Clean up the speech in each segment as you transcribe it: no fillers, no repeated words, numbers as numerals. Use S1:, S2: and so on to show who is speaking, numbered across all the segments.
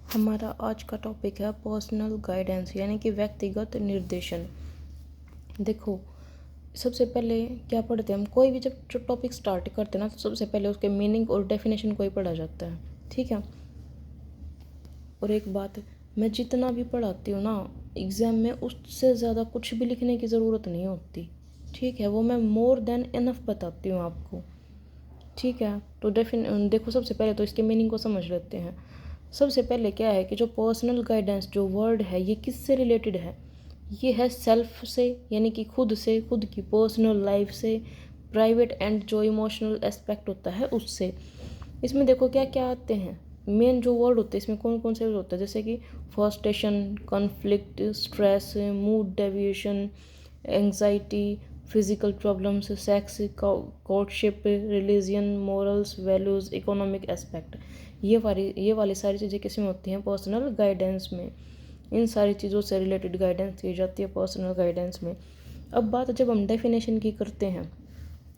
S1: हमारा आज का टॉपिक है पर्सनल गाइडेंस यानी कि व्यक्तिगत निर्देशन। देखो, सबसे पहले क्या पढ़ते हैं हम, कोई भी जब जो टॉपिक स्टार्ट करते हैं ना तो सबसे पहले उसके मीनिंग और डेफिनेशन को ही पढ़ा जाता है, ठीक है। और एक बात, मैं जितना भी पढ़ाती हूँ ना एग्ज़ाम में, उससे ज़्यादा कुछ भी लिखने की ज़रूरत नहीं होती, ठीक है। वो मैं मोर देन इनफ बताती हूँ आपको, ठीक है। तो देखो, सबसे पहले तो इसके मीनिंग को समझ लेते हैं। सबसे पहले क्या है कि जो पर्सनल गाइडेंस जो वर्ड है ये किससे रिलेटेड है, ये है सेल्फ से, यानी कि खुद से, खुद की पर्सनल लाइफ से, प्राइवेट एंड जो इमोशनल एस्पेक्ट होता है उससे। इसमें देखो क्या क्या आते हैं, मेन जो वर्ड होते हैं इसमें कौन कौन से होते हैं, जैसे कि frustration, conflict, stress, mood deviation, anxiety, physical problems, sex, courtship, religion, morals, values, economic aspect. ये वाली सारी चीज़ें किस में होती हैं, पर्सनल गाइडेंस में। इन सारी चीज़ों से रिलेटेड गाइडेंस दी जाती है पर्सनल गाइडेंस में। अब बात जब हम डेफिनेशन की करते हैं,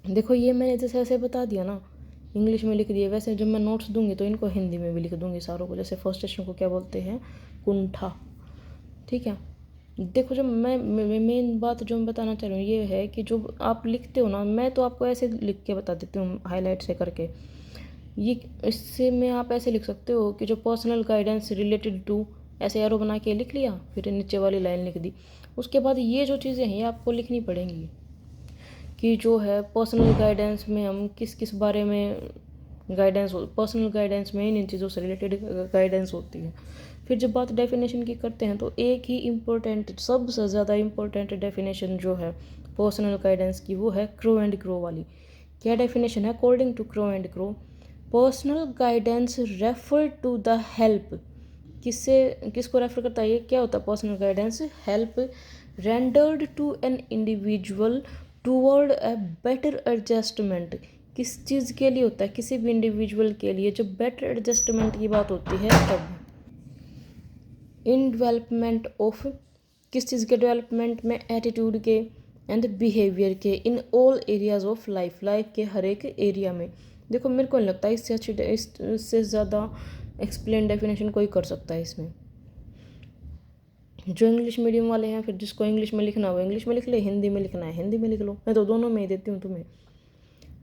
S1: देखो ये मैंने जैसे ऐसे बता दिया ना, इंग्लिश में लिख दिए, वैसे जब मैं नोट्स दूंगी तो इनको हिंदी में भी लिख दूंगी सारों को। जैसे फ्रस्ट्रेशन को क्या बोलते हैं, कुंठा, ठीक है। देखो, जो मैं मेन बात जो मैं बताना चाह रही हूँ ये है कि जो आप लिखते हो ना, मैं तो आपको ऐसे लिख के बता देती हूँ हाईलाइट से करके, ये इससे में आप ऐसे लिख सकते हो कि जो पर्सनल गाइडेंस रिलेटेड टू, ऐसे एरो बना के लिख लिया, फिर नीचे वाली लाइन लिख दी। उसके बाद ये जो चीज़ें हैं ये आपको लिखनी पड़ेंगी कि जो है पर्सनल गाइडेंस में हम किस किस बारे में गाइडेंस, पर्सनल गाइडेंस में इन चीज़ों से रिलेटेड गाइडेंस होती है। फिर जब बात डेफिनेशन की करते हैं तो एक ही इम्पोर्टेंट, सबसे ज़्यादा इम्पोर्टेंट डेफिनेशन जो है पर्सनल गाइडेंस की वो है क्रो एंड ग्रो वाली। क्या डेफिनेशन है, according to crow and grow, personal guidance refer to the help, किससे किसको रेफर करता है, ये क्या होता है personal guidance, help rendered to an individual toward a better adjustment. किस चीज़ के लिए होता है, किसी भी इंडिविजुअल के लिए जब बेटर एडजस्टमेंट की बात होती है तब। इन डेवलपमेंट ऑफ, किस चीज़ के डेवलपमेंट में, एटीट्यूड के एंड बिहेवियर के, in all areas of life, life के हर एक एरिया में। देखो मेरे को नहीं लगता इससे अच्छी, इससे ज़्यादा एक्सप्लेन डेफिनेशन कोई कर सकता है इसमें। जो इंग्लिश मीडियम वाले हैं, फिर जिसको इंग्लिश में लिखना हो इंग्लिश में लिख ले, हिंदी में लिखना है हिंदी में लिख लो, मैं तो दोनों में ही देती हूँ तुम्हें।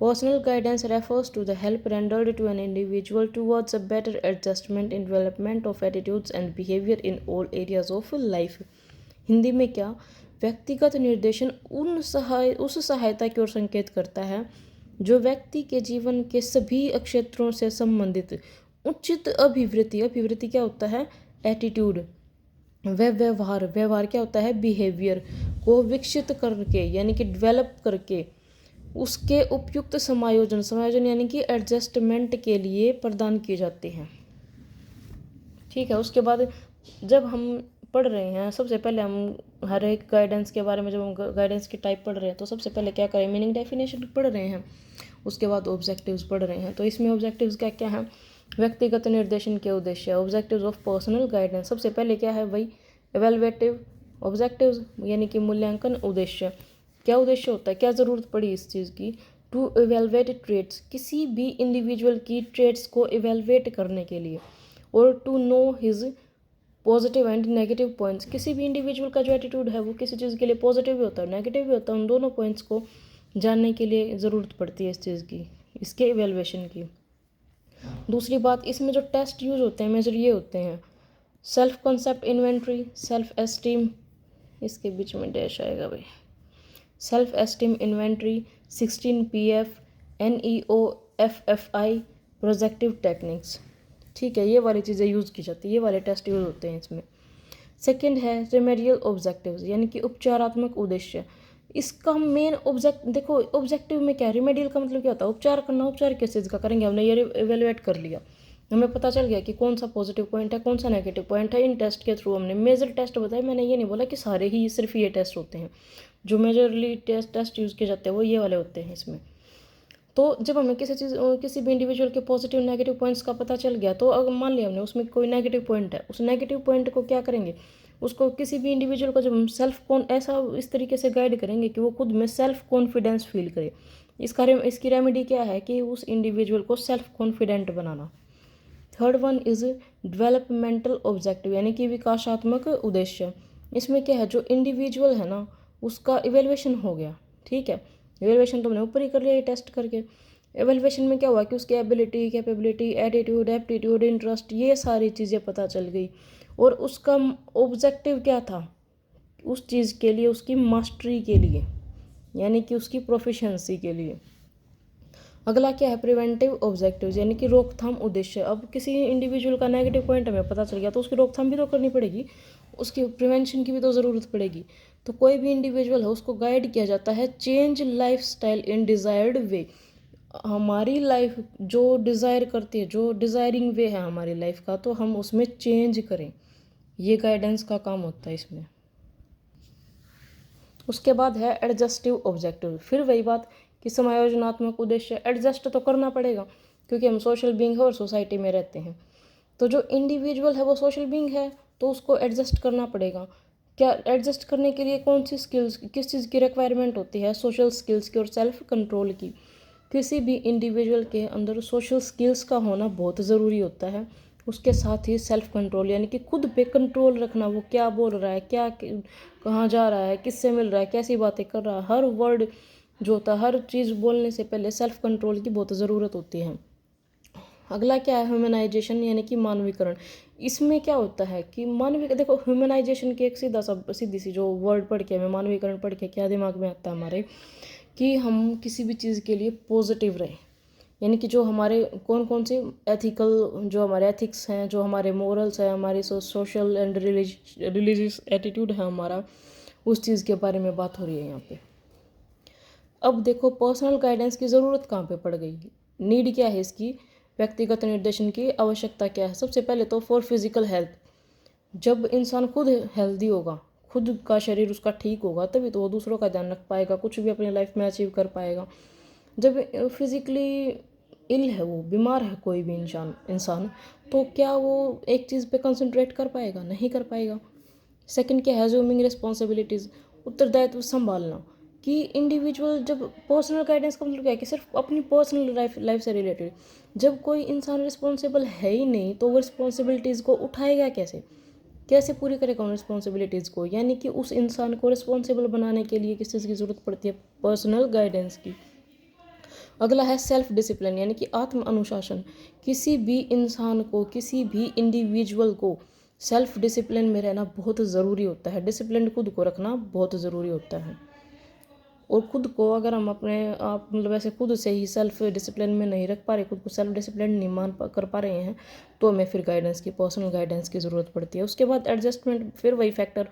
S1: Personal guidance refers to the help rendered to an individual towards a better adjustment in development of attitudes and behavior in all areas of life। Hindi में क्या, व्यक्तिगत निर्देशन उस सहायता की ओर संकेत करता है जो व्यक्ति के जीवन के सभी क्षेत्रों से संबंधित उचित अभिवृत्ति, अभिवृत्ति क्या होता है, एटीट्यूड, व्यवहार, व्यवहार क्या होता है, बिहेवियर को विकसित करके यानी कि डेवलप करके उसके उपयुक्त समायोजन, समायोजन यानी कि एडजस्टमेंट के लिए प्रदान किए जाते हैं, ठीक है। उसके बाद जब हम पढ़ रहे हैं, सबसे पहले हम हर एक गाइडेंस के बारे में, जब हम गाइडेंस की टाइप पढ़ रहे हैं तो सबसे पहले क्या करें, मीनिंग डेफिनेशन पढ़ रहे हैं, उसके बाद ऑब्जेक्टिव्स पढ़ रहे हैं। तो इसमें ऑब्जेक्टिव्स क्या क्या हैं, व्यक्तिगत निर्देशन के उद्देश्य, ऑब्जेक्टिव्स ऑफ पर्सनल गाइडेंस। सबसे पहले क्या है भाई, एवेलुएटिव ऑब्जेक्टिव्स यानी कि मूल्यांकन उद्देश्य। क्या उद्देश्य होता है, क्या ज़रूरत पड़ी इस चीज़ की, टू एवेलुएट ट्रेड्स, किसी भी इंडिविजुअल की ट्रेड्स को एवेलुएट करने के लिए, और to know his positive and negative points, किसी भी इंडिविजुअल का जो एटीट्यूड है वो किसी चीज़ के लिए पॉजिटिव भी होता है नेगेटिव भी होता है, उन दोनों पॉइंट्स को जानने के लिए ज़रूरत पड़ती है इस चीज़ की, इसके इवेलुएशन की। दूसरी बात, इसमें जो टेस्ट यूज होते हैं, मेजर ये होते हैं, self concept inventory, self esteem, इसके बीच में डैश आएगा भाई, self esteem inventory, 16 PF, NEOFFI, projective techniques, ठीक है। ये वाली चीज़ें यूज़ की जाती है, ये वाले टेस्ट यूज होते हैं इसमें। सेकंड है रेमेडियल ऑब्जेक्टिव्स यानी कि उपचारात्मक उद्देश्य। इसका मेन ऑब्जेक्ट देखो, ऑब्जेक्टिव में क्या, रेमेडियल का मतलब क्या होता है, उपचार करना। उपचार किस चीज़ का करेंगे, हमने ये एवेलुएट कर लिया, हमें पता चल गया कि कौन सा पॉजिटिव पॉइंट है कौन सा नेगेटिव पॉइंट है, इन टेस्ट के थ्रू हमने मेजर टेस्ट बताया। मैंने ये नहीं बोला कि सारे ही सिर्फ ये टेस्ट होते हैं, जो मेजरली टेस्ट यूज़ किए जाते हैं वो ये वाले होते हैं इसमें। तो जब हमें किसी चीज़, किसी भी इंडिविजुअल के पॉजिटिव नेगेटिव पॉइंट्स का पता चल गया, तो अगर मान लिया हमने उसमें कोई नेगेटिव पॉइंट है, उस नेगेटिव पॉइंट को क्या करेंगे, उसको किसी भी इंडिविजुअल को जब हम ऐसा इस तरीके से गाइड करेंगे कि वो खुद में सेल्फ कॉन्फिडेंस फील करे। इसकी रेमेडी क्या है कि उस इंडिविजुअल को self confident banana, third one is developmental objective यानी कि विकासात्मक उद्देश्य। इसमें क्या है, जो इंडिविजुअल है ना उसका इवेल्युएशन हो गया, ठीक है। इवेल्युएशन तो हमने ऊपर ही कर लिया ये टेस्ट करके। एवेल्युएशन में क्या हुआ कि उसकी ability, capability, attitude, aptitude, interest, ये सारी चीज़ें पता चल गई। और उसका ऑब्जेक्टिव क्या था उस चीज़ के लिए, उसकी मास्टरी के लिए, यानी कि उसकी प्रोफिशेंसी के लिए। अगला क्या है, प्रिवेंटिव ऑब्जेक्टिव्स यानी कि रोकथाम उद्देश्य। अब किसी इंडिविजुअल का नेगेटिव पॉइंट हमें पता चल गया तो उसकी रोकथाम भी तो करनी पड़ेगी, उसकी प्रिवेंशन की भी तो ज़रूरत पड़ेगी। तो कोई भी इंडिविजुअल है उसको गाइड किया जाता है change life style in desired way. हमारी लाइफ जो डिज़ायर करती है, जो डिज़ायरिंग वे है हमारी लाइफ का, तो हम उसमें चेंज करें, ये गाइडेंस का काम होता है इसमें। उसके बाद है एडजस्टिव ऑब्जेक्टिव। फिर वही बात कि समायोजनात्मक उद्देश्य, एडजस्ट तो करना पड़ेगा क्योंकि हम सोशल बीइंग है और सोसाइटी में रहते हैं। तो जो इंडिविजुअल है वो सोशल बीइंग है तो उसको एडजस्ट करना पड़ेगा। क्या एडजस्ट करने के लिए कौन सी स्किल्स, किस चीज़ की रिक्वायरमेंट होती है, सोशल स्किल्स की और सेल्फ कंट्रोल की। किसी भी इंडिविजुअल के अंदर सोशल स्किल्स का होना बहुत ज़रूरी होता है। उसके साथ ही सेल्फ कंट्रोल यानी कि खुद पे कंट्रोल रखना, वो क्या बोल रहा है, क्या कहाँ जा रहा है, किससे मिल रहा है, कैसी बातें कर रहा है, हर वर्ड जो होता है, हर चीज़ बोलने से पहले सेल्फ कंट्रोल की बहुत ज़रूरत होती है। अगला क्या है, ह्यूमनाइजेशन यानी कि मानवीकरण। इसमें क्या होता है कि मानविक, देखो ह्यूमनाइजेशन की एक सीधी सी जो वर्ड पढ़ के हमें मानवीकरण पढ़ के क्या दिमाग में आता है हमारे, कि हम किसी भी चीज़ के लिए पॉजिटिव रहें। यानी कि जो हमारे कौन कौन से एथिकल, जो हमारे एथिक्स हैं, जो हमारे मोरल्स हैं, हमारी सोशल एंड रिलीजियस एटीट्यूड है हमारा, उस चीज़ के बारे में बात हो रही है यहाँ पे। अब देखो पर्सनल गाइडेंस की ज़रूरत कहाँ पे पड़ गई, नीड क्या है इसकी, व्यक्तिगत निर्देशन की आवश्यकता क्या है। सबसे पहले तो फॉर फिजिकल हेल्थ, जब इंसान खुद हेल्दी होगा, खुद का शरीर उसका ठीक होगा, तभी तो वो दूसरों का ध्यान रख पाएगा, कुछ भी अपनी लाइफ में अचीव कर पाएगा। जब फिजिकली इल है, वो बीमार है कोई भी इंसान तो क्या वो एक चीज़ पे कंसंट्रेट कर पाएगा, नहीं कर पाएगा। सेकंड क्या है, ज़ूमिंग रिस्पॉन्सिबिलिटीज़, उत्तरदायित्व संभालना। कि इंडिविजुअल, जब पर्सनल गाइडेंस का मतलब क्या है कि सिर्फ अपनी पर्सनल लाइफ से रिलेटेड, जब कोई इंसान रिस्पॉन्सिबल है ही नहीं तो वो रिस्पॉन्सिबिलिटीज़ को उठाएगा कैसे, कैसे पूरी करेगा उन रिस्पॉन्सिबिलिटीज़ को। यानी कि उस इंसान को रिस्पॉन्सिबल बनाने के लिए किस चीज़ की ज़रूरत पड़ती है, पर्सनल गाइडेंस की। अगला है सेल्फ डिसिप्लिन यानी कि आत्म अनुशासन। किसी भी इंसान को, किसी भी इंडिविजुअल को सेल्फ डिसिप्लिन में रहना बहुत ज़रूरी होता है। डिसिप्लिन खुद को रखना बहुत ज़रूरी होता है। और खुद को अगर हम अपने आप मतलब ऐसे खुद से ही सेल्फ डिसिप्लिन में नहीं रख पा रहे, खुद को सेल्फ डिसिप्लिन नहीं कर पा रहे हैं, तो हमें फिर गाइडेंस की, पर्सनल गाइडेंस की ज़रूरत पड़ती है। उसके बाद एडजस्टमेंट, फिर वही फैक्टर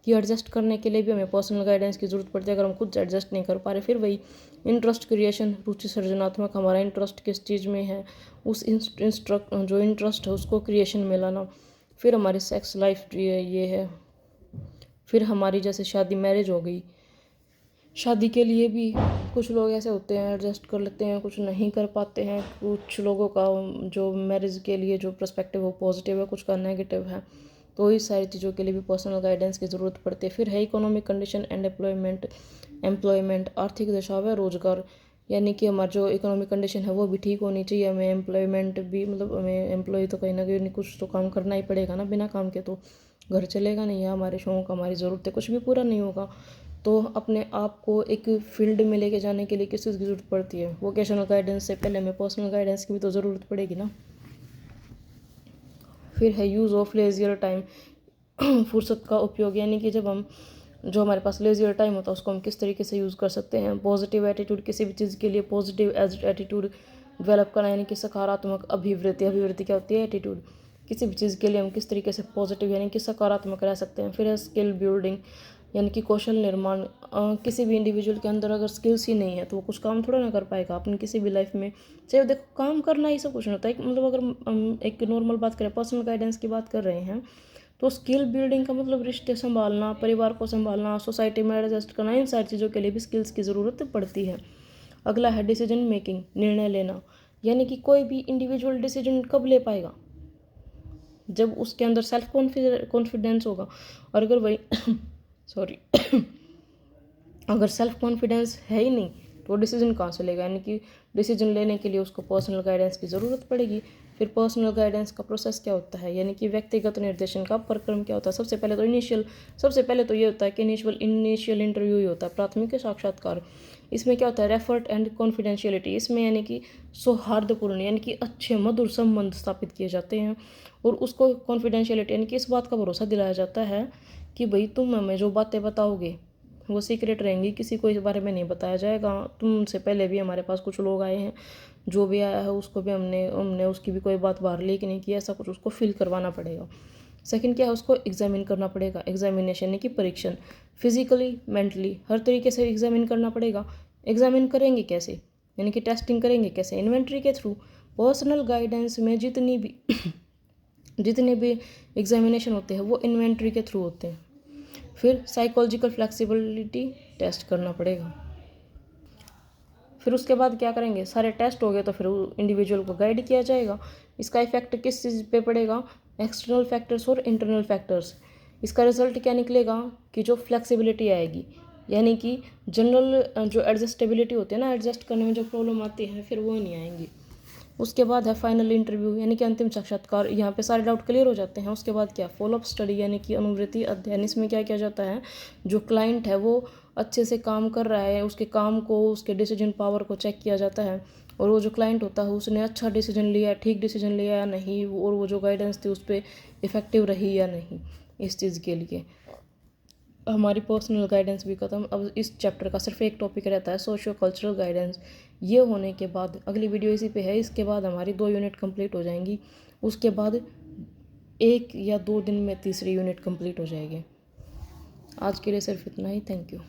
S1: कि एडजस्ट करने के लिए भी हमें पर्सनल गाइडेंस की ज़रूरत पड़ती है। अगर हम खुद से एडजस्ट नहीं कर पा रहे, फिर वही इंटरेस्ट क्रिएशन, रुचि सृजनात्मक, हमारा इंटरेस्ट किस चीज़ में है, उस जो इंटरेस्ट है उसको क्रिएशन में लाना। फिर हमारी सेक्स लाइफ ये है। फिर हमारी जैसे शादी, मैरिज हो गई, शादी के लिए भी कुछ लोग ऐसे होते हैं एडजस्ट कर लेते हैं, कुछ नहीं कर पाते हैं। कुछ लोगों का जो मैरिज के लिए जो पर्सपेक्टिव वो पॉजिटिव है, कुछ का नेगेटिव है। तो इस सारी चीज़ों के लिए भी पर्सनल गाइडेंस की ज़रूरत पड़ती है। फिर है इकोनॉमिक कंडीशन एंड एम्प्लॉयमेंट, आर्थिक दशा व रोजगार। यानी कि हमारा जो इकोनॉमिक कंडीशन है वो भी ठीक होनी चाहिए, हमें एम्प्लॉयमेंट भी, मतलब हमें एम्प्लॉय तो कहीं ना कहीं कुछ तो काम करना ही पड़ेगा ना, बिना काम के तो घर चलेगा नहीं, या हमारे शौक, हमारी ज़रूरतें कुछ भी पूरा नहीं होगा। तो अपने आप को एक फील्ड में लेके जाने के लिए किस चीज़ की ज़रूरत पड़ती है, वोकेशनल गाइडेंस से पहले हमें पर्सनल गाइडेंस की भी तो ज़रूरत पड़ेगी ना। फिर है यूज़ ऑफ लेजियर टाइम, फुर्सत का उपयोग। यानी कि जब हम, जो हमारे पास लेजियर टाइम होता है उसको हम किस तरीके से यूज़ कर सकते हैं। पॉजिटिव एटीट्यूड, किसी भी चीज़ के लिए पॉजिटिव एटीट्यूड डेवलप करना, यानी कि सकारात्मक अभिवृत्ति। अभिवृत्ति क्या होती है, एटीट्यूड। किसी भी चीज़ के लिए हम किस तरीके से पॉजिटिव यानी कि सकारात्मक रह सकते हैं। फिर है स्किल बिल्डिंग यानी कि कौशल निर्माण। किसी भी इंडिविजुअल के अंदर अगर स्किल्स ही नहीं है तो वो कुछ काम थोड़ा ना कर पाएगा अपनी किसी भी लाइफ में। चाहे देखो काम करना ही सब कुछ नहीं होता है, मतलब अगर हम एक नॉर्मल बात करें, पर्सनल गाइडेंस की बात कर रहे हैं, तो स्किल बिल्डिंग का मतलब रिश्ते संभालना, परिवार को संभालना, सोसाइटी में एडजस्ट करना, इन सारी चीज़ों के लिए भी स्किल्स की ज़रूरत पड़ती है। अगला है डिसीजन मेकिंग, निर्णय लेना। यानी कि कोई भी इंडिविजुअल डिसीजन कब ले पाएगा, जब उसके अंदर सेल्फ कॉन्फिडेंस होगा। और अगर वही सॉरी अगर सेल्फ कॉन्फिडेंस है ही नहीं तो डिसीजन कहाँ से लेगा। यानी कि डिसीजन लेने के लिए उसको पर्सनल गाइडेंस की ज़रूरत पड़ेगी। फिर पर्सनल गाइडेंस का प्रोसेस क्या होता है, यानी कि व्यक्तिगत निर्देशन का प्रक्रम क्या होता है। सबसे पहले तो ये होता है कि इनिशियल इंटरव्यू ही होता है, प्राथमिक साक्षात्कार। इसमें क्या होता है, रेफर्ट एंड कॉन्फिडेंशियलिटी। इसमें यानी कि सौहार्दपूर्ण यानी कि अच्छे मधुर संबंध स्थापित किए जाते हैं, और उसको कॉन्फिडेंशियलिटी यानी कि इस बात का भरोसा दिलाया जाता है कि भाई तुम हमें जो बातें बताओगे वो सीक्रेट रहेंगी, किसी को इस बारे में नहीं बताया जाएगा। तुमसे पहले भी हमारे पास कुछ लोग आए हैं, जो भी आया है उसको भी हमने उसकी भी कोई बात बाहर लीक नहीं की, ऐसा कुछ उसको फील करवाना पड़ेगा। सेकंड क्या है, उसको एग्जामिन करना पड़ेगा। एग्जामिनेशन यानी कि परीक्षण, फिजिकली मेंटली हर तरीके से एग्जामिन करना पड़ेगा। एग्जामिन करेंगे कैसे, यानी कि टेस्टिंग करेंगे कैसे, इन्वेंट्री के थ्रू। पर्सनल गाइडेंस में जितनी भी एग्जामिनेशन होते हैं वो इन्वेंट्री के थ्रू होते हैं। फिर साइकोलॉजिकल फ्लेक्सिबिलिटी टेस्ट करना पड़ेगा। फिर उसके बाद क्या करेंगे, सारे टेस्ट हो गए तो फिर इंडिविजुअल को गाइड किया जाएगा। इसका इफेक्ट किस चीज़ पे पड़ेगा, एक्सटर्नल फैक्टर्स और इंटरनल फैक्टर्स। इसका रिजल्ट क्या निकलेगा कि जो फ्लेक्सिबिलिटी आएगी, यानी कि जनरल जो एडजस्टेबिलिटी होती है ना, एडजस्ट करने में जो प्रॉब्लम आती है फिर वो नहीं आएंगी। उसके बाद है फाइनल इंटरव्यू यानी कि अंतिम साक्षात्कार। यहाँ पे सारे डाउट क्लियर हो जाते हैं। उसके बाद क्या, फॉलोअप स्टडी यानी कि अनुवृत्ति अध्ययन। इसमें क्या किया जाता है, जो क्लाइंट है वो अच्छे से काम कर रहा है, उसके काम को, उसके डिसीजन पावर को चेक किया जाता है, और वो जो क्लाइंट होता है उसने अच्छा डिसीजन लिया, ठीक डिसीजन लिया या नहीं, और वो जो गाइडेंस थी उस पर इफेक्टिव रही या नहीं। इस चीज़ के लिए हमारी पर्सनल गाइडेंस भी ख़त्म। अब इस चैप्टर का सिर्फ एक टॉपिक रहता है, सोशियो कल्चरल गाइडेंस। ये होने के बाद अगली वीडियो इसी पे है, इसके बाद हमारी 2 यूनिट कंप्लीट हो जाएंगी। उसके बाद 1 या 2 दिन में तीसरी यूनिट कंप्लीट हो जाएगी। आज के लिए सिर्फ इतना ही। Thank you.